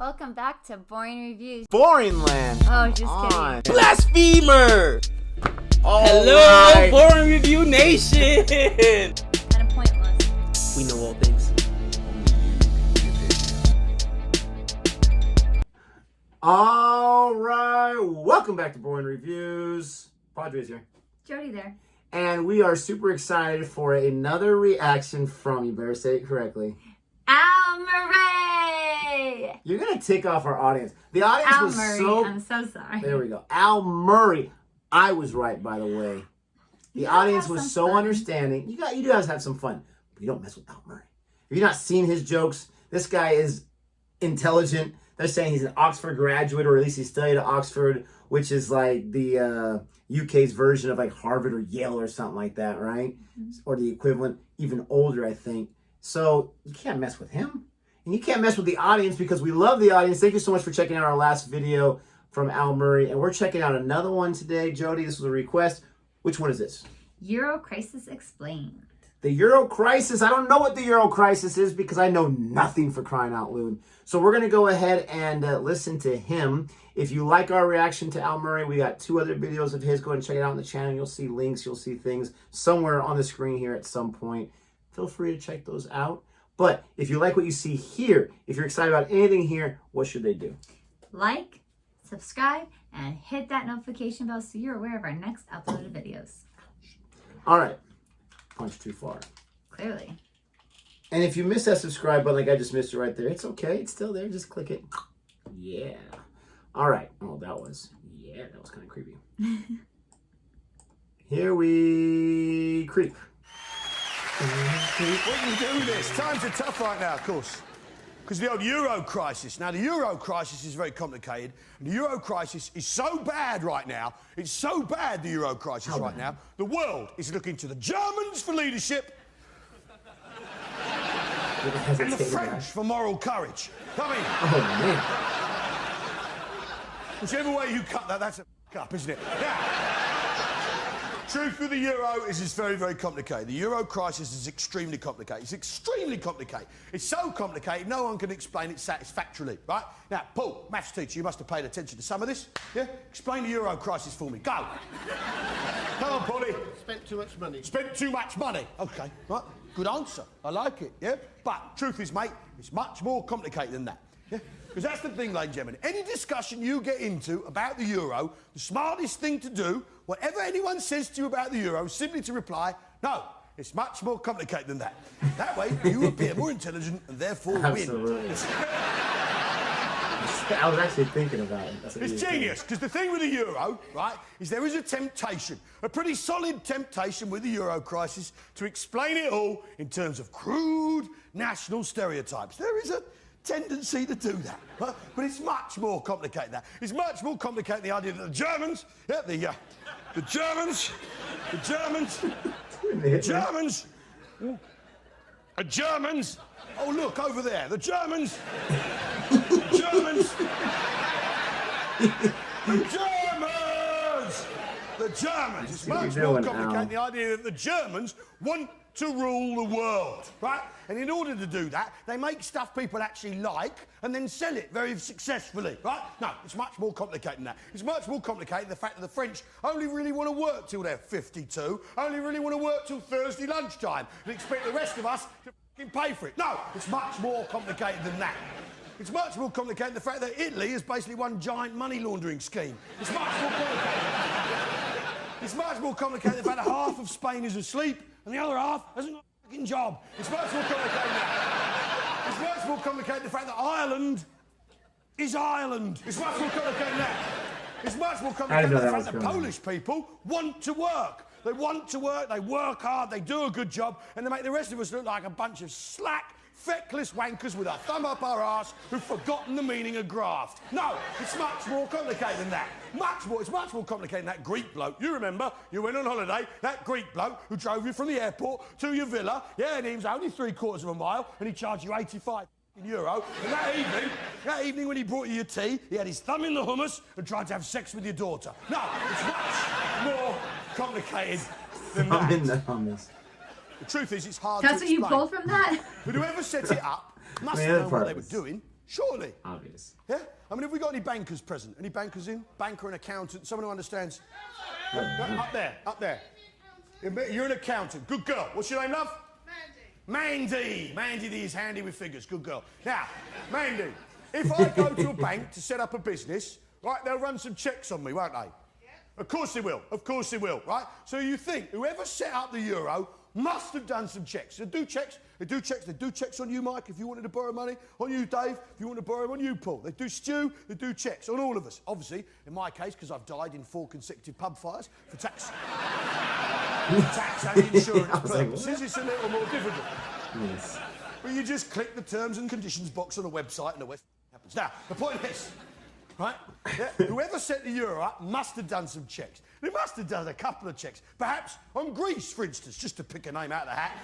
Welcome back to Boring Reviews. Boring land. Oh, just kidding. Blasphemer! Hello, right. Boring Review Nation! Kind of pointless. We know all things. All right, welcome back to Boring Reviews. Padre's here. Jody there. And we are super excited for another reaction from, you better say it correctly, Al Murray! You're going to tick off our audience. The audience Al was Murray. so... I'm so sorry. There we go. Al Murray. I was right, by the way. The audience was so understanding. You guys have some fun, but you don't mess with Al Murray. If you've not seen his jokes, this guy is intelligent. They're saying he's an Oxford graduate, or at least he studied at Oxford, which is like the UK's version of like Harvard or Yale or something like that, right? Mm-hmm. Or the equivalent, even older, I think. So you can't mess with him. And you can't mess with the audience because we love the audience. Thank you so much for checking out our last video from Al Murray. And we're checking out another one today. Jody, this was a request. Which one is this? Euro Crisis Explained. The Euro Crisis. I don't know what the Euro Crisis is because I know nothing, for crying out loud. So we're going to go ahead and listen to him. If you like our reaction to Al Murray, we got 2 other videos of his. Go ahead and check it out on the channel. You'll see links. You'll see things somewhere on the screen here at some point. Feel free to check those out. But if you like what you see here, if you're excited about anything here, what should they do? Like, subscribe, and hit that notification bell so you're aware of our next uploaded videos. All right. Punch too far. Clearly. And if you missed that subscribe button, like I just missed it right there, it's okay. It's still there. Just click it. Yeah. All right. Oh, that was kind of creepy. Here we creep. What can you do with this? Times are tough right now, of course. Because the old Euro crisis. Now, the Euro crisis is very complicated. And the Euro crisis is so bad right now. It's so bad, the Euro crisis right now. The world is looking to the Germans for leadership and the French for moral courage. Come in. Oh, man. Whichever way you cut that, that's a up, isn't it? Now, truth with the Euro is it's very, very complicated. The Euro crisis is extremely complicated. It's extremely complicated. It's so complicated, no one can explain it satisfactorily, right? Now, Paul, maths teacher, you must have paid attention to some of this, yeah? Explain the Euro crisis for me. Go. Come on, Paulie. Spent too much money. Spent too much money. Okay, right. Good answer. I like it, yeah? But, truth is, mate, it's much more complicated than that, yeah? Because that's the thing, ladies and gentlemen. Any discussion you get into about the Euro, the smartest thing to do, whatever anyone says to you about the Euro, is simply to reply, no, it's much more complicated than that. That way, you appear more intelligent and therefore Absolutely. win. I was actually thinking about it. It's genius, because the thing with the Euro, right, is there is a temptation, a pretty solid temptation with the Euro crisis to explain it all in terms of crude national stereotypes. There is a tendency to do that, huh? But it's much more complicated than that. It's much more complicated the idea that the Germans, the Germans, oh look over there, the Germans, it's much more complicated the idea that the Germans want to rule the world, right? And in order to do that, they make stuff people actually like and then sell it very successfully, right? No, it's much more complicated than that. It's much more complicated the fact that the French only really want to work till they're 52, only really want to work till Thursday lunchtime, and expect the rest of us to fucking pay for it. No, it's much more complicated than that. It's much more complicated the fact that Italy is basically one giant money laundering scheme. It's much more complicated. It's much more complicated the fact that half of Spain is asleep and the other half hasn't got a fucking job. It's much more complicated than that. It's much more complicated the fact that Ireland is Ireland. It's much more complicated than that. It's much more complicated the fact that Polish people want to work. They want to work, they work hard, they do a good job, and they make the rest of us look like a bunch of slack, feckless wankers with a thumb up our arse who've forgotten the meaning of graft. No, it's much more complicated than that. It's much more complicated than that Greek bloke. You remember, you went on holiday, that Greek bloke who drove you from the airport to your villa, yeah, and he was only 3/4 of a mile, and he charged you €85. And that evening when he brought you your tea, he had his thumb in the hummus and tried to have sex with your daughter. No, it's much more complicated than that. Thumb in the hummus. The truth is, it's hard That's to what explain. you pulled from that? But whoever set it up must have known what they were doing. Surely. Obvious. Yeah? I mean, have we got any bankers present? Any bankers in? Banker and accountant, someone who understands? Up there. You're an accountant. Good girl. What's your name, love? Mandy. Mandy is handy with figures. Good girl. Now, Mandy, if I go to a bank to set up a business, right, they'll run some checks on me, won't they? Of course they will, right? So you think whoever set up the euro must have done some checks. They do checks on you, Mike, if you wanted to borrow money, on you, Dave, if you want to borrow, on you, Paul. They do Stu, they do checks on all of us. Obviously, in my case, because I've died in 4 consecutive pub fires, for tax and insurance purposes, it's a little more difficult. Yes. But you just click the terms and conditions box on a website and the West happens. Now, the point is, right? Yeah, whoever set the euro up must have done some checks. They must have done a couple of checks. Perhaps on Greece, for instance, just to pick a name out of the hat.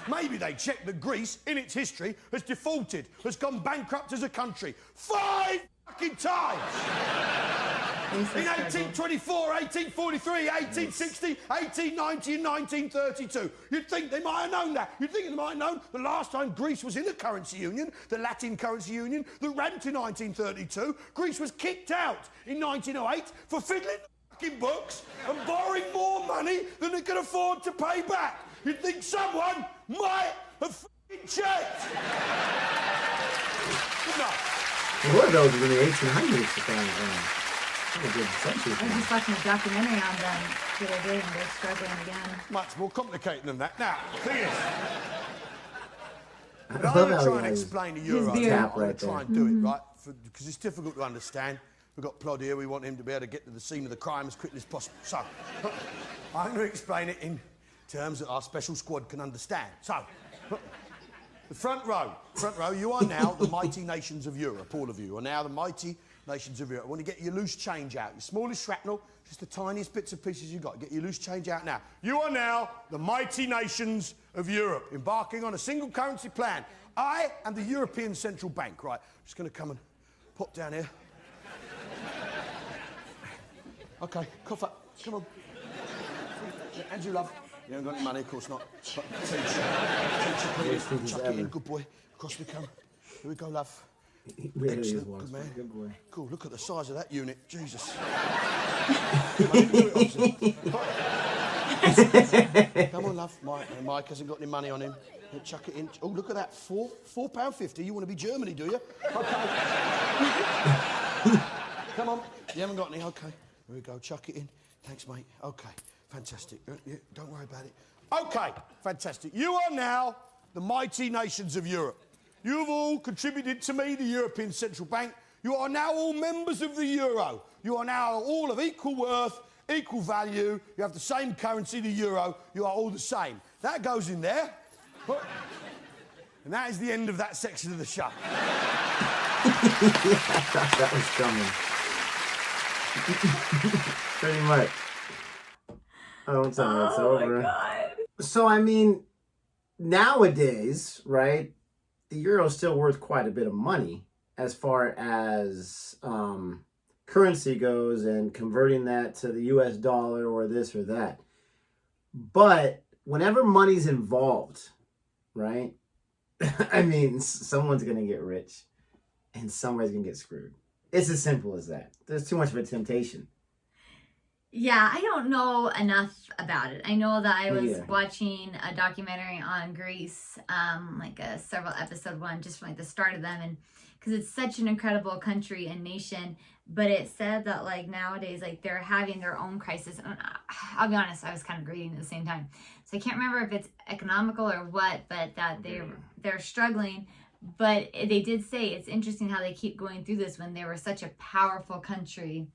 Maybe they checked that Greece, in its history, has defaulted, has gone bankrupt as a country 5 fucking times. In 1824, 1843, 1860, 1890 and 1932. You'd think they might have known that. You'd think they might have known the last time Greece was in a currency union, the Latin currency union, that ran to 1932. Greece was kicked out in 1908 for fiddling fucking books and borrowing more money than they could afford to pay back. You'd think someone might have fucking checked. Good night. What are those in the 1800s? I was just watching a documentary on them the other day and they're struggling again. Much more complicated than that. Now, the thing is, I I'm love going to how try he and has explain the euro. beard. I'm Tap going right to try there. and do it, right? Because it's difficult to understand. We've got Plod here. We want him to be able to get to the scene of the crime as quickly as possible. So, I'm going to explain it in terms that our special squad can understand. So, the front row, you are now the mighty nations of Europe, all of you are now the mighty nations of Europe. I want to get your loose change out. Your smallest shrapnel, just the tiniest bits and pieces you've got. Get your loose change out now. You are now the mighty nations of Europe, embarking on a single currency plan. I am the European Central Bank, right? I'm just going to come and pop down here. Okay, cough up. Come on. Andrew, love. You haven't got any money, of course not. But teach, chuck it in, good boy. Across we come. Here we go, love. Really Excellent, is one. good man. Good boy. Cool, look at the size of that unit. Jesus. Come on, love. Mike hasn't got any money on him. Chuck it in. Oh, look at that. £4.50. You want to be Germany, do you? Okay. Come on. You haven't got any. Okay. Here we go. Chuck it in. Thanks, mate. Okay. Fantastic. Yeah, don't worry about it. Okay. Fantastic. You are now the mighty nations of Europe. You've all contributed to me, the European Central Bank. You are now all members of the euro. You are now all of equal worth, equal value. You have the same currency, the euro. You are all the same. That goes in there. And that is the end of that section of the show. That was coming. Pretty much. Oh, it's over. It's over. My God. So, I mean, nowadays, right, the euro is still worth quite a bit of money as far as currency goes and converting that to the US dollar or this or that. But whenever money's involved, right, I mean, someone's going to get rich and somebody's going to get screwed. It's as simple as that. There's too much of a temptation. Yeah, I don't know enough about it. I know that I was Yeah. watching a documentary on Greece, like a several episode one, just from like the start of them, and because it's such an incredible country and nation. But it said that like nowadays, like they're having their own crisis. And I'll be honest, I was kind of grieving at the same time, so I can't remember if it's economical or what, but that they're struggling. But they did say it's interesting how they keep going through this when they were such a powerful country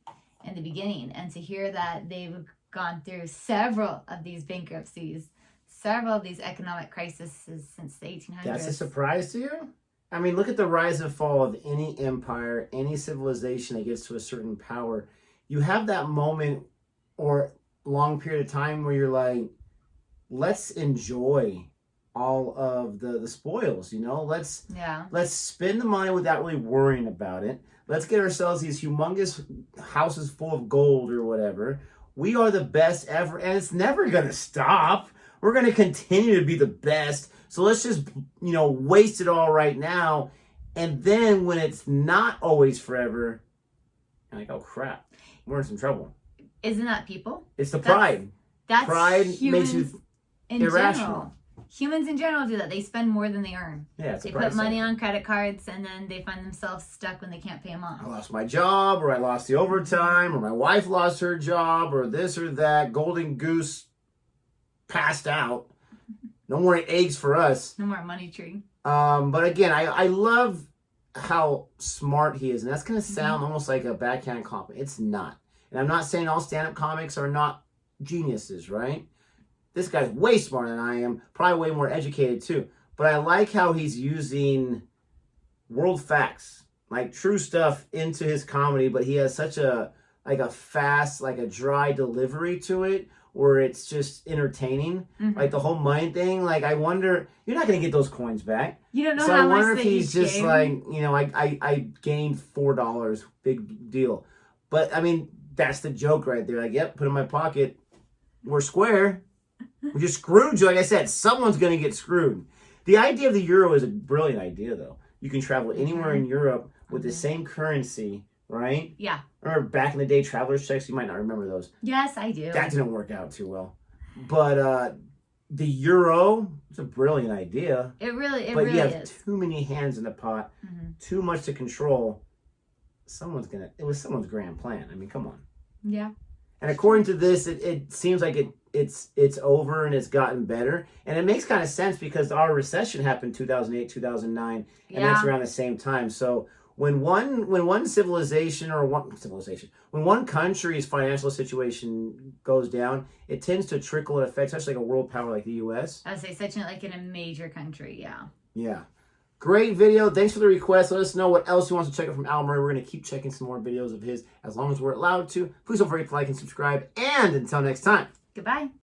in the beginning, and to hear that they've gone through several of these bankruptcies, several of these economic crises since the 1800s. That's a surprise to you? I mean, look at the rise and fall of any empire, any civilization that gets to a certain power. You have that moment or long period of time where you're like, let's enjoy all of the spoils, you know? Let's spend the money without really worrying about it. Let's get ourselves these humongous houses full of gold or whatever. We are the best ever, and it's never going to stop. We're going to continue to be the best. So let's just, waste it all right now And then when it's not always forever, you're like, oh crap, we're in some trouble. Isn't that people? It's the pride. That's Pride humans makes you in irrational. general. Humans in general do that. They spend more than they earn. Yeah, it's a They price put money cycle. on credit cards and then they find themselves stuck when they can't pay them off. I lost my job, or I lost the overtime, or my wife lost her job, or this or that. Golden goose passed out. No more eggs for us. No more money tree. But again, I love how smart he is. And that's going to sound almost like a backhand compliment. It's not. And I'm not saying all stand-up comics are not geniuses, right? This guy's way smarter than I am. Probably way more educated too. But I like how he's using world facts, like true stuff, into his comedy. But he has such a fast, like a dry delivery to it, where it's just entertaining. Like the whole money thing. Like, I wonder, you're not going to get those coins back. You don't know So how I much wonder if they he's each just gave. like, you know, I gained $4, big deal. But I mean, that's the joke right there. Like, yep, put it in my pocket. We're square. We just screwed you. Like I said, someone's going to get screwed. The idea of the euro is a brilliant idea, though. You can travel anywhere in Europe with the same currency, right? Yeah. Remember back in the day, traveler's checks? You might not remember those. Yes, I do. That didn't work out too well. But the euro, it's a brilliant idea. It really But you have is. too many hands in the pot, too much to control. It was someone's grand plan. I mean, come on. Yeah. And according to this, it seems like it's over and it's gotten better. And it makes kind of sense because our recession happened 2008, 2009, and that's around the same time. So when one civilization when one country's financial situation goes down, it tends to trickle and affect, especially like a world power like the U.S. I would say such like in a major country, yeah. Yeah. Great video. Thanks for the request. Let us know what else you want to check out from Al Murray. We're going to keep checking some more videos of his as long as we're allowed to. Please don't forget to like and subscribe. And until next time. Goodbye.